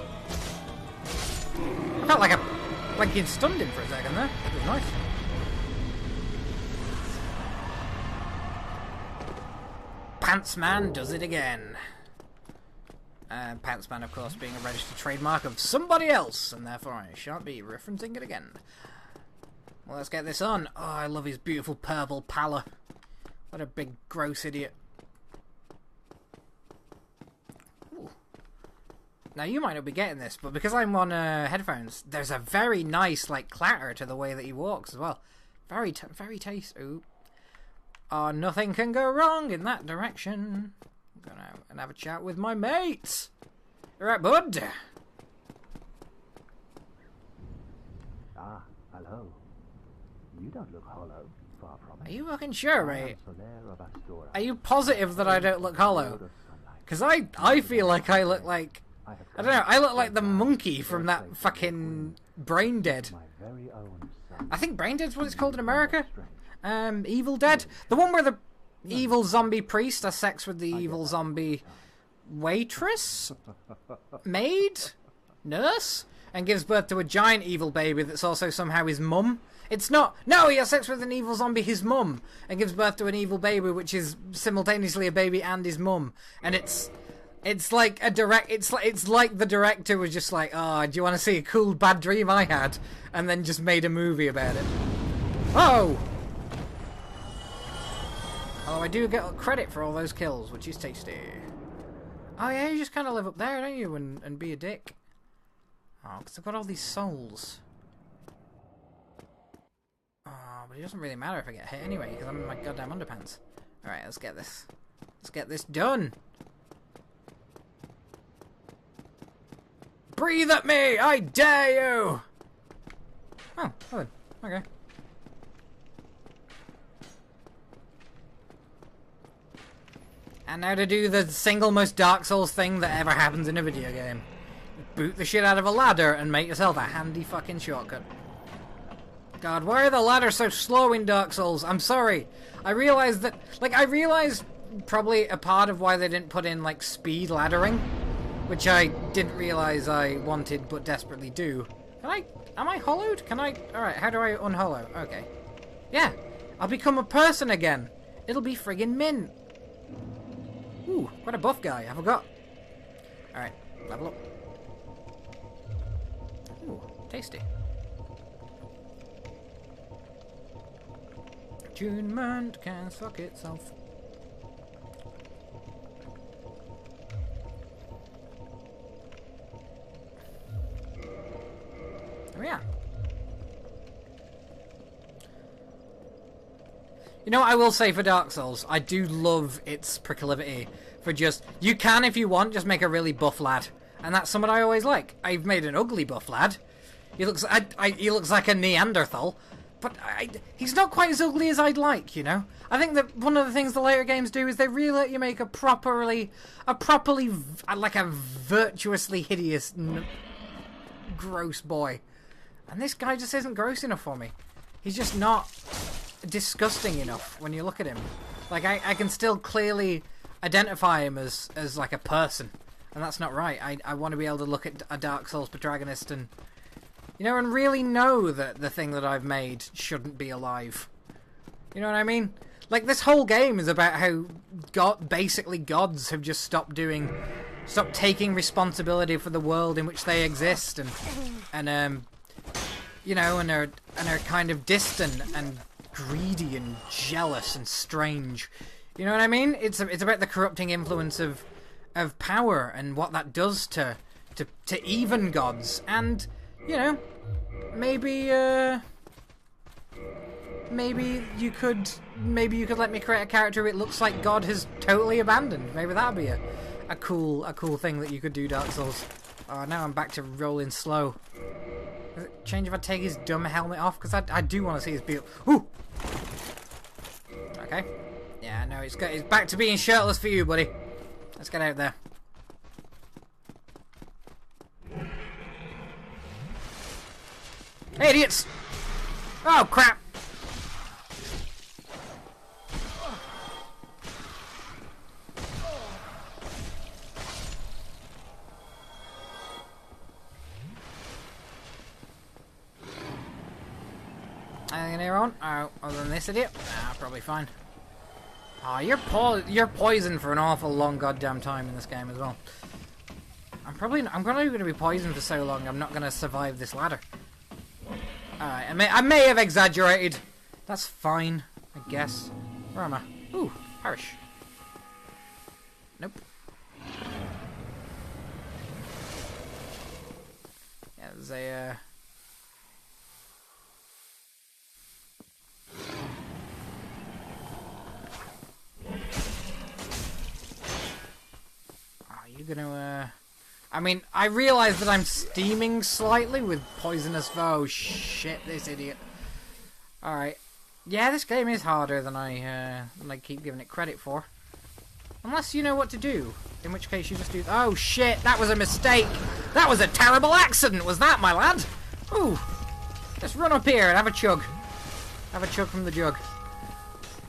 I felt like you'd stunned him for a second there. It was nice. Pantsman does it again. Pantsman, of course, being a registered trademark of somebody else, and therefore I shan't be referencing it again. Well, let's get this on. Oh, I love his beautiful purple pallor. What a big, gross idiot. Ooh. Now, you might not be getting this, but because I'm on headphones, there's a very nice, like, clatter to the way that he walks as well. Very tasty. Ooh. Oh, nothing can go wrong in that direction. I'm gonna out and have a chat with my mates. Alright, bud. Ah, hello. You don't look hollow. Far from it. Are you fucking sure, mate? Are you positive that I don't look hollow? Because I feel like I look like... I don't know, I look like the monkey from that fucking Brain Dead. I think Brain Dead's what it's called in America. Evil Dead. The one where the evil zombie priest has sex with the evil zombie waitress? Maid? Nurse? and gives birth to a giant evil baby that's also somehow his mum. It's not. No, he has sex with an evil zombie, his mum, and gives birth to an evil baby, which is simultaneously a baby and his mum. And it's like a direct. It's like the director was just like, "Oh, do you want to see a cool bad dream I had?" And then just made a movie about it. Oh. Although I do get credit for all those kills, which is tasty. Oh yeah, you just kind of live up there, don't you, and be a dick. Oh, because I've got all these souls. Oh, but it doesn't really matter if I get hit anyway, because I'm in my goddamn underpants. Alright, let's get this. Let's get this done! Breathe at me! I dare you! Oh, good. Okay. And now to do the single most Dark Souls thing that ever happens in a video game. Boot the shit out of a ladder and make yourself a handy fucking shortcut. God, why are the ladders so slow in Dark Souls? I'm sorry. I realized that... Like, I realized probably a part of why they didn't put in, like, speed laddering. Which I didn't realize I wanted, but desperately do. Can I... Am I hollowed? Can I... Alright, how do I unhollow? Okay. Yeah. I'll become a person again. It'll be friggin' mint. Ooh, what a buff guy. I forgot. Alright, level up. Ooh, tasty. Attunement can suck itself. Oh yeah. You know what I will say for Dark Souls? I do love its proclivity for just... You can, if you want, just make a really buff lad. And that's something I always like. I've made an ugly buff lad. He looks like a Neanderthal. But he's not quite as ugly as I'd like, you know? I think that one of the things the later games do is they really let you make a properly, like a virtuously hideous, gross boy. And this guy just isn't gross enough for me. He's just not disgusting enough when you look at him. Like, I can still clearly identify him as like a person. And that's not right. I want to be able to look at a Dark Souls protagonist and... You know, and really know that the thing that I've made shouldn't be alive. You know what I mean? Like, this whole game is about how basically gods have just stopped taking responsibility for the world in which they exist, and you know, and are kind of distant and greedy and jealous and strange. You know what I mean? It's about the corrupting influence of power and what that does to even gods. And you know, maybe you could let me create a character who it looks like God has totally abandoned. Maybe that'd be a cool thing that you could do, Dark Souls. Oh, now I'm back to rolling slow. Does it change if I take his dumb helmet off? Because I do want to see his beautiful... Ooh! Okay. Yeah, no, it's back to being shirtless for you, buddy. Let's get out there. Hey, idiots! Oh, crap! Anything here on? Oh, other than this idiot? Nah, probably fine. Oh, you're poisoned for an awful long goddamn time in this game as well. I'm probably going to be poisoned for so long I'm not going to survive this ladder. Alright, I may have exaggerated. That's fine, I guess. Where am I? Ooh, parish. Nope. Yeah, there's a... Are you gonna, I mean, I realise that I'm steaming slightly with poisonous... Oh, shit, this idiot. Alright. Yeah, this game is harder than I keep giving it credit for. Unless you know what to do. In which case you just do... Oh, shit, that was a mistake! That was a terrible accident, was that, my lad? Ooh. Just run up here and have a chug. Have a chug from the jug.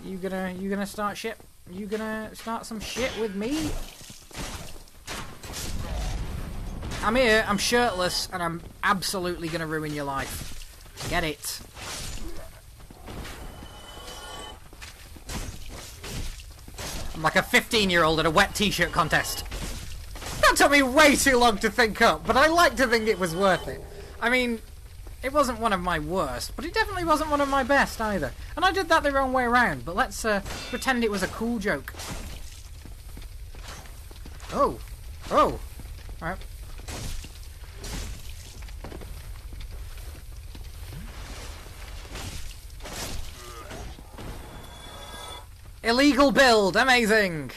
You gonna start shit? You gonna start some shit with me? I'm here, I'm shirtless, and I'm absolutely gonna ruin your life. Get it. I'm like a 15-year-old at a wet t-shirt contest. That took me way too long to think up, but I like to think it was worth it. I mean, it wasn't one of my worst, but it definitely wasn't one of my best either. And I did that the wrong way around, but let's pretend it was a cool joke. Oh. Oh. Alright. Illegal build, amazing!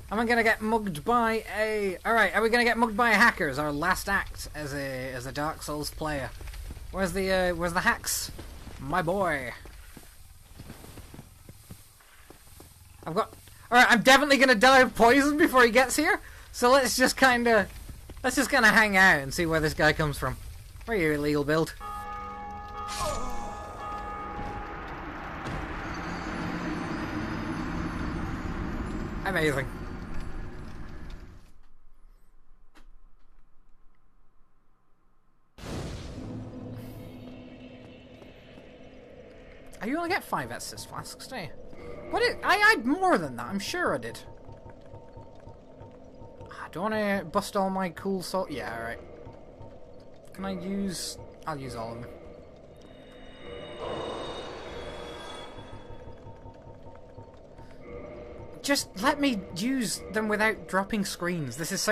Am I gonna get mugged by a... Alright, are we gonna get mugged by a hacker as our last act as a Dark Souls player? Where's the hacks? My boy. I've got... Alright, I'm definitely gonna die of poison before he gets here, so let's just kinda hang out and see where this guy comes from. Where are you, illegal build? Amazing. Oh, you only get 5 Estus flasks, don't you? What did I had more than that? I'm sure I did. I don't want to bust all my cool salt. Yeah, all right. Can I use? I'll use all of them. Just let me use them without dropping screens. This is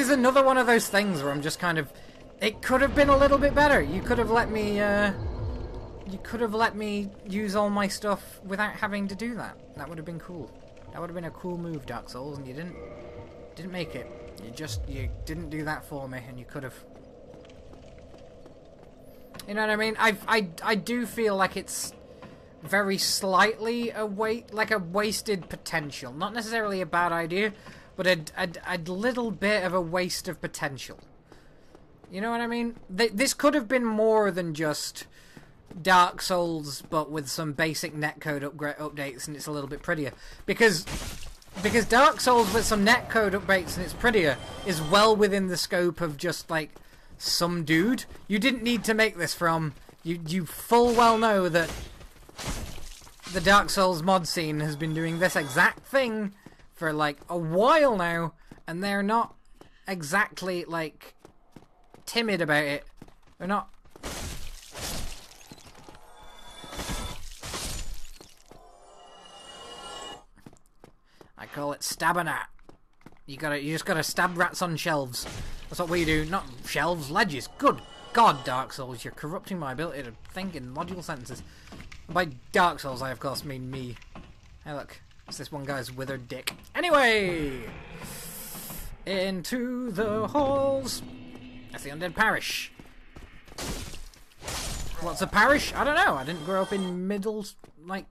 another one of those things where I'm just kind of... It could have been a little bit better. You could have let me... You could have let me use all my stuff without having to do that. That would have been cool. That would have been a cool move, Dark Souls, and you didn't make it. You didn't do that for me, and you could have. You know what I mean? I do feel like it's very slightly a wasted potential. Not necessarily a bad idea, but a little bit of a waste of potential. You know what I mean? This could have been more than just Dark Souls, but with some basic netcode updates, and it's a little bit prettier. Because Dark Souls with some netcode updates and it's prettier is well within the scope of just like some dude. You didn't need to make this from. You full well know that the Dark Souls mod scene has been doing this exact thing for like a while now, and they're not exactly like timid about it. They're not. I call it stabbing at. You just gotta stab rats on shelves. That's what we do. Not shelves, ledges. Good God, Dark Souls, you're corrupting my ability to think in logical sentences. By Dark Souls, I of course mean me. Hey, look, it's this one guy's withered dick. Anyway, into the halls. That's the undead parish. What's a parish? I don't know. I didn't grow up in like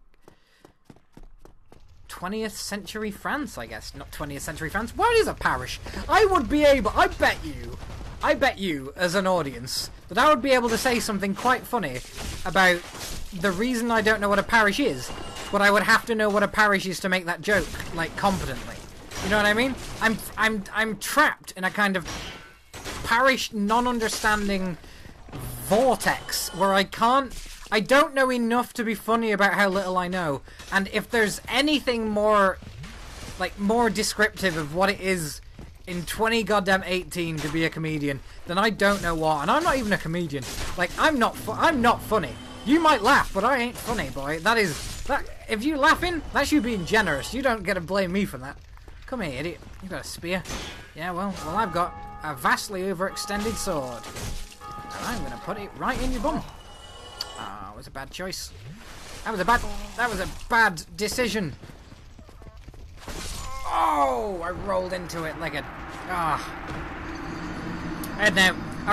20th century France, I guess. Not 20th century France. What is a parish? I would be able... I bet you, as an audience, that I would be able to say something quite funny about the reason I don't know what a parish is, but I would have to know what a parish is to make that joke, like, competently. You know what I mean? I'm trapped in a kind of parish non-understanding vortex where I don't know enough to be funny about how little I know. And if there's anything more descriptive of what it is in 2018 to be a comedian, then I don't know what. And I'm not even a comedian. Like, I'm not funny. You might laugh, but I ain't funny, boy. That. If you laughing, that's you being generous. You don't get to blame me for that. Come here, idiot. You got a spear. Yeah, well, I've got a vastly overextended sword. And I'm gonna put it right in your bum. That was a bad choice. That was a bad decision. Oh, I rolled into it like a... I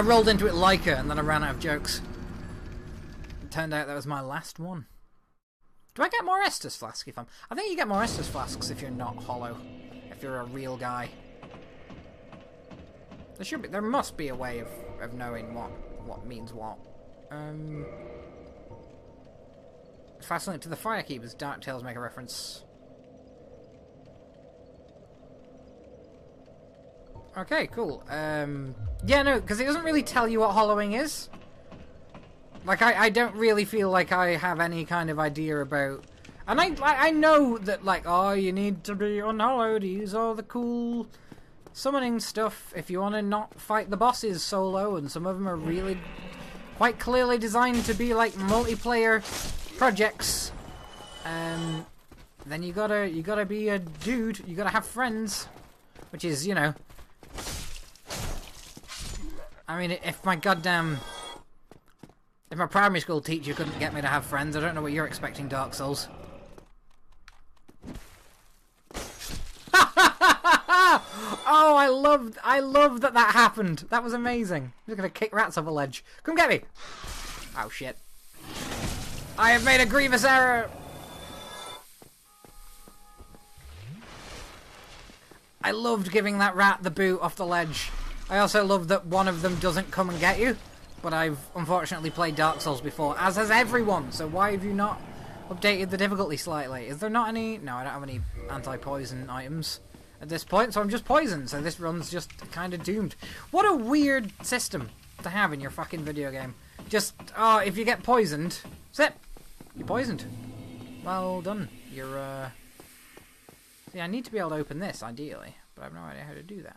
rolled into it like her, and then I ran out of jokes. It turned out that was my last one. Do I get more Estus flasks if I'm... I think you get more Estus flasks if you're not hollow. If you're a real guy. There must be a way of knowing what means what. Fast link to the Firekeepers. Dark Tales make a reference. Okay, cool. Yeah, no, because it doesn't really tell you what hollowing is. Like, I don't really feel like I have any kind of idea about... And I know that, like, oh, you need to be unhollowed, use all the cool summoning stuff if you want to not fight the bosses solo, and some of them are really quite clearly designed to be, like, multiplayer projects. Then you gotta be a dude, you gotta have friends, which is, you know... I mean, if my primary school teacher couldn't get me to have friends, I don't know what you're expecting, Dark Souls. Oh, I love that happened. That was amazing. I'm just gonna kick rats off a ledge. Come get me! Oh shit. I have made a grievous error! I loved giving that rat the boot off the ledge. I also love that one of them doesn't come and get you. But I've unfortunately played Dark Souls before, as has everyone, so why have you not updated the difficulty slightly? Is there not any... No, I don't have any anti-poison items at this point, so I'm just poisoned, so this run's just kind of doomed. What a weird system to have in your fucking video game. Just, oh, if you get poisoned, that's it. You're poisoned. Well done. You're, See, I need to be able to open this, ideally, but I have no idea how to do that.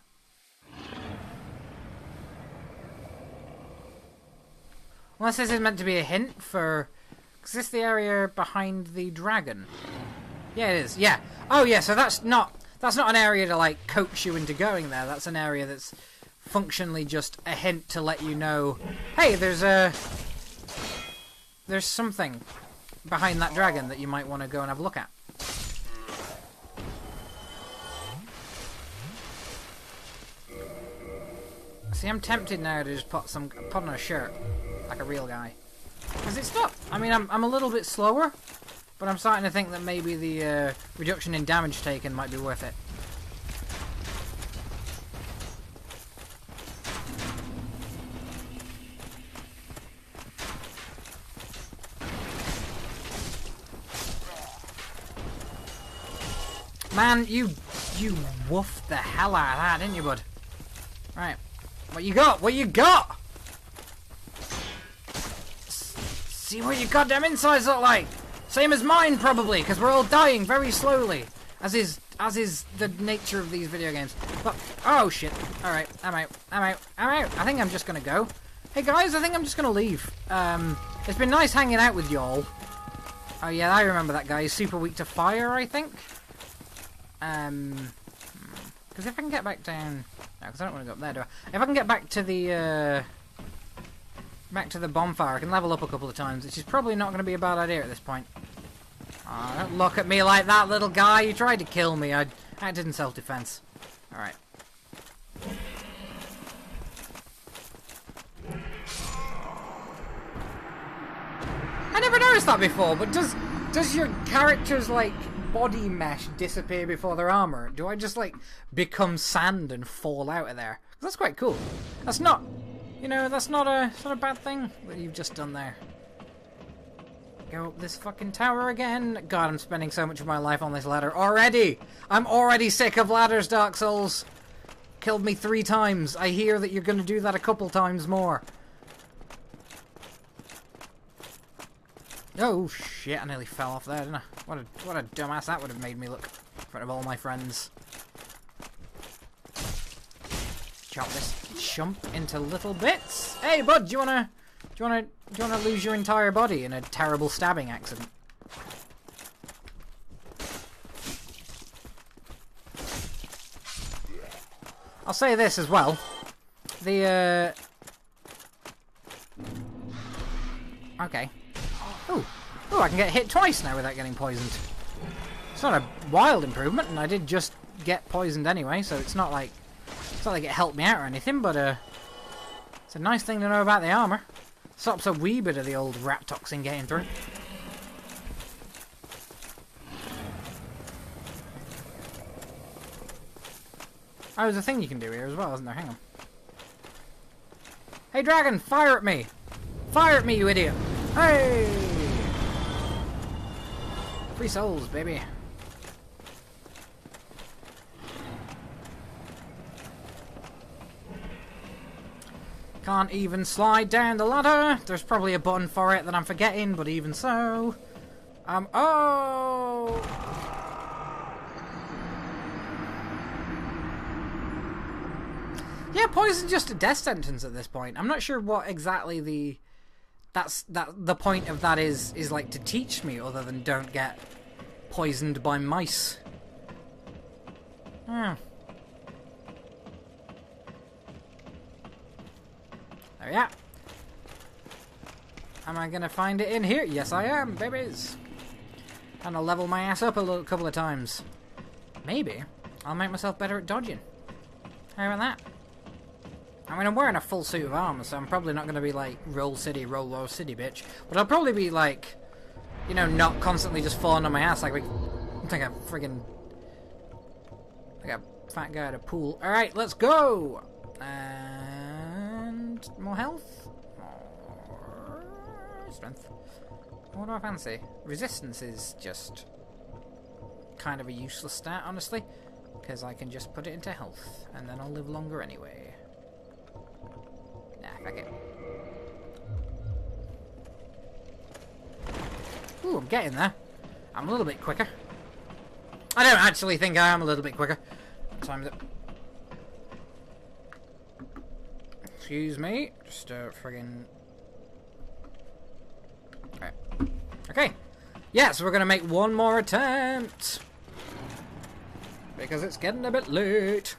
Unless this is meant to be a hint for... Is this the area behind the dragon? Yeah, it is. Yeah. Oh, yeah, so that's not an area to, like, coax you into going there. That's an area that's functionally just a hint to let you know, hey, there's something behind that dragon that you might want to go and have a look at. See, I'm tempted now to just put on a shirt. Like a real guy. Because it's not... I mean, I'm a little bit slower, but I'm starting to think that maybe the reduction in damage taken might be worth it. Man, you woofed the hell out of that, didn't you, bud? Right. What you got? What you got? See what your goddamn insides look like! Same as mine, probably, because we're all dying very slowly. As is the nature of these video games. But, oh shit. Alright, I'm out. I think I'm just gonna go. Hey guys, I think I'm just gonna leave. It's been nice hanging out with y'all. Oh yeah, I remember that guy. He's super weak to fire, I think. Because if I can get back down... No, because I don't want to go up there, do I? If I can get back to the, bonfire, I can level up a couple of times, which is probably not going to be a bad idea at this point. Oh, don't look at me like that, little guy. You tried to kill me. I acted in self-defense. Alright. I never noticed that before, but does your character's, like, body mesh disappear before their armor? Do I just, like, become sand and fall out of there? That's quite cool. That's not... You know, that's not a bad thing that you've just done there. Go up this fucking tower again. God, I'm spending so much of my life on this ladder already. I'm already sick of ladders, Dark Souls. Killed me 3 times. I hear that you're going to do that a couple times more. Oh shit! I nearly fell off there, didn't I? What a dumbass that would have made me look in front of all my friends. Chop this chump into little bits. Hey, bud, do you wanna lose your entire body in a terrible stabbing accident? I'll say this as well. The okay. Oh, I can get hit twice now without getting poisoned. It's not a wild improvement, and I did just get poisoned anyway, so it's not like it helped me out or anything, but it's a nice thing to know about the armor. Stops a wee bit of the old rat toxin getting through. Oh, there's a thing you can do here as well, isn't there? Hang on. Hey, dragon, fire at me! Fire at me, you idiot! Hey! Free souls, baby. Can't even slide down the ladder. There's probably a button for it that I'm forgetting, but even so. Oh! Yeah, poison's just a death sentence at this point. I'm not sure what exactly the point of that is like to teach me, other than don't get poisoned by mice. Hmm. There we are. Am I gonna find it in here? Yes, I am, babies. And I'll level my ass up a couple of times. Maybe I'll make myself better at dodging. How about that? I mean, I'm wearing a full suit of armor, so I'm probably not going to be like, roll city, bitch. But I'll probably be like, you know, not constantly just falling on my ass like a friggin' like a fat guy at a pool. Alright, let's go! And more health? More strength. What do I fancy? Resistance is just kind of a useless stat, honestly. Because I can just put it into health, and then I'll live longer anyway. Nah, fuck it. Ooh, I'm getting there. I'm a little bit quicker. I don't actually think I am a little bit quicker. Time's up. Excuse me. Just friggin'... Right. Okay. Yeah, so we're gonna make one more attempt. Because it's getting a bit late.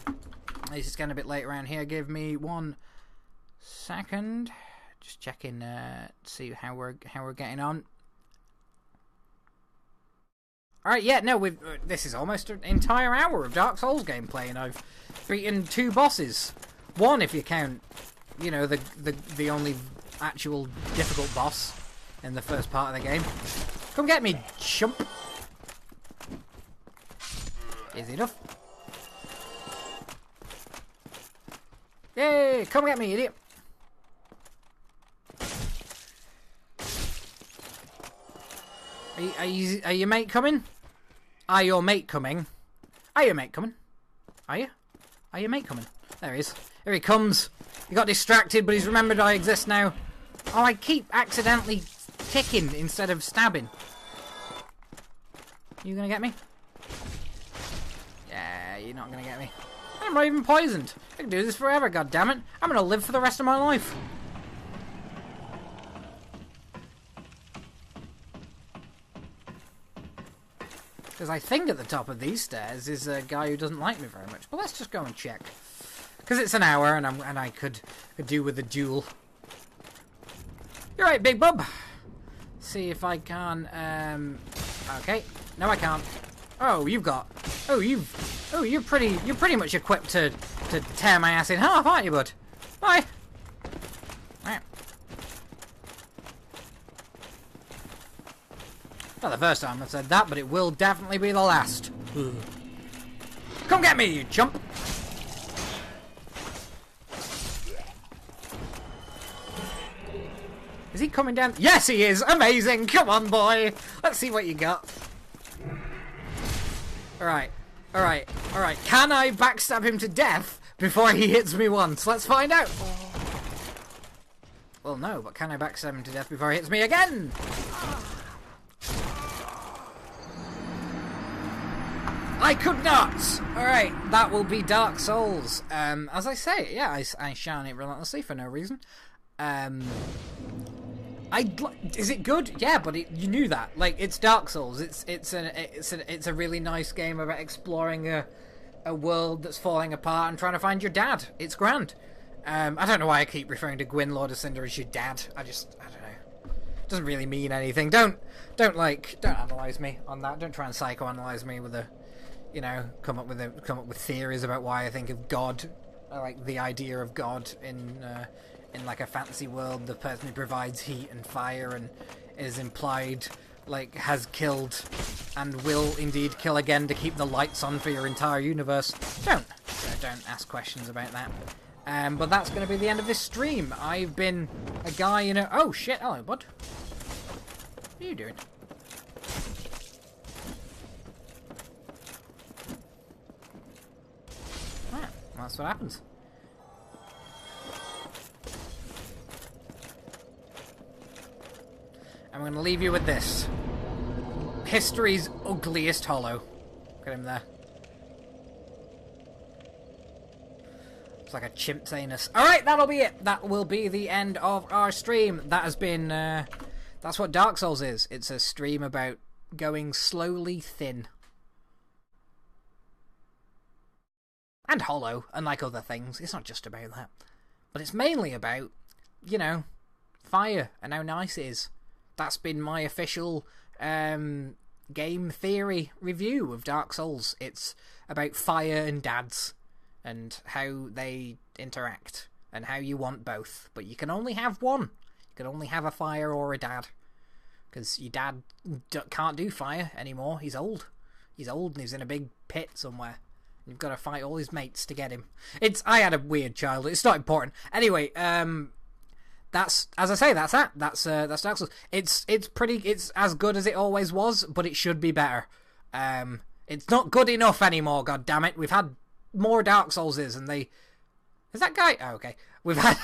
At least it's getting a bit late around here. Give me 1 second. Just checking, see how we're getting on. All right, yeah, no, this is almost an entire hour of Dark Souls gameplay, and I've beaten 2 bosses. 1, if you count, you know, the only actual difficult boss in the first part of the game. Come get me, chump. Easy enough. Yay! Come get me, idiot. Are your mate coming? Are your mate coming? Are your mate coming? Are you? Are your mate coming? There he is. Here he comes. He got distracted, but he's remembered I exist now. Oh, I keep accidentally kicking instead of stabbing. You gonna get me? Yeah, you're not gonna get me. I'm not even poisoned. I can do this forever, goddammit. I'm gonna live for the rest of my life. Because I think at the top of these stairs is a guy who doesn't like me very much. But let's just go and check. Because it's an hour and I could do with a duel. You're right, big bub. See if I can. Okay. No, I can't. Oh, you've got. Oh, you're pretty much equipped to tear my ass in half, aren't you, bud? Bye. Right. Not the first time I've said that, but it will definitely be the last. Come get me, you chump! Is he coming down? Yes, he is! Amazing! Come on, boy! Let's see what you got. Alright. Alright. Alright. Can I backstab him to death before he hits me once? Let's find out! Well, no, but can I backstab him to death before he hits me again? I could not! Alright, that will be Dark Souls. As I say, yeah, I shine it relentlessly for no reason. Is it good? Yeah, but you knew that. Like, it's Dark Souls. It's a really nice game about exploring a world that's falling apart and trying to find your dad. It's grand. I don't know why I keep referring to Gwyn, Lord of Cinder, as your dad. I don't know. It doesn't really mean anything. Don't analyze me on that. Don't try and psychoanalyze me with a, you know, come up with theories about why I think of God, like the idea of God in like a fantasy world, the person who provides heat and fire and is implied like has killed and will indeed kill again to keep the lights on for your entire universe. Don't ask questions about that. But that's going to be the end of this stream. I've been a guy in a... Oh shit, hello bud. What are you doing? Ah, well, that's what happens. going to leave you with this. History's ugliest hollow. Look at him there. It's like a chimp's anus. Alright, that'll be it. That will be the end of our stream. That has been... that's what Dark Souls is. It's a stream about going slowly thin. And hollow, unlike other things. It's not just about that. But it's mainly about, you know, fire and how nice it is. That's been my official game theory review of Dark Souls. It's about fire and dads and how they interact and how you want both. But you can only have one. You can only have a fire or a dad. Because your dad can't do fire anymore. He's old. He's old and he's in a big pit somewhere. You've got to fight all his mates to get him. I had a weird childhood. It's not important. Anyway, that's, as I say, that's that. That's Dark Souls. It's as good as it always was, but it should be better. It's not good enough anymore. God damn it! We've had more Dark Soulses, and is that guy? Oh, okay. We've had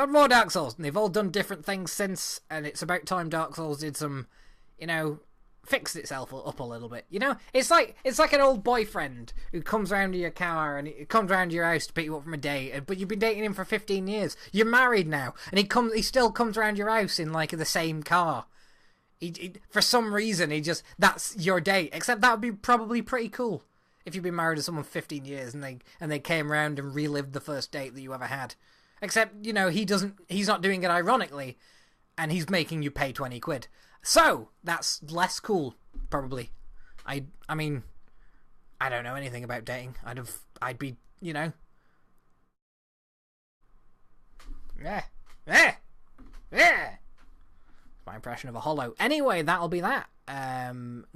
more Dark Souls, and they've all done different things since. And it's about time Dark Souls did some, you know, fixed itself up a little bit. You know, it's like an old boyfriend who comes round to your car and he comes round to your house to pick you up from a date, but you've been dating him for 15 years. You're married now, and he still comes round your house in like the same car. He for some reason that's your date. Except that would be probably pretty cool if you've been married to someone 15 years and they came round and relived the first date that you ever had. Except, you know, he's not doing it ironically, and he's making you pay 20 quid. So, that's less cool, probably. I mean, I don't know anything about dating. I'd be, you know. Yeah. My impression of a hollow. Anyway, that'll be that.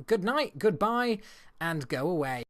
Good night, goodbye, and go away.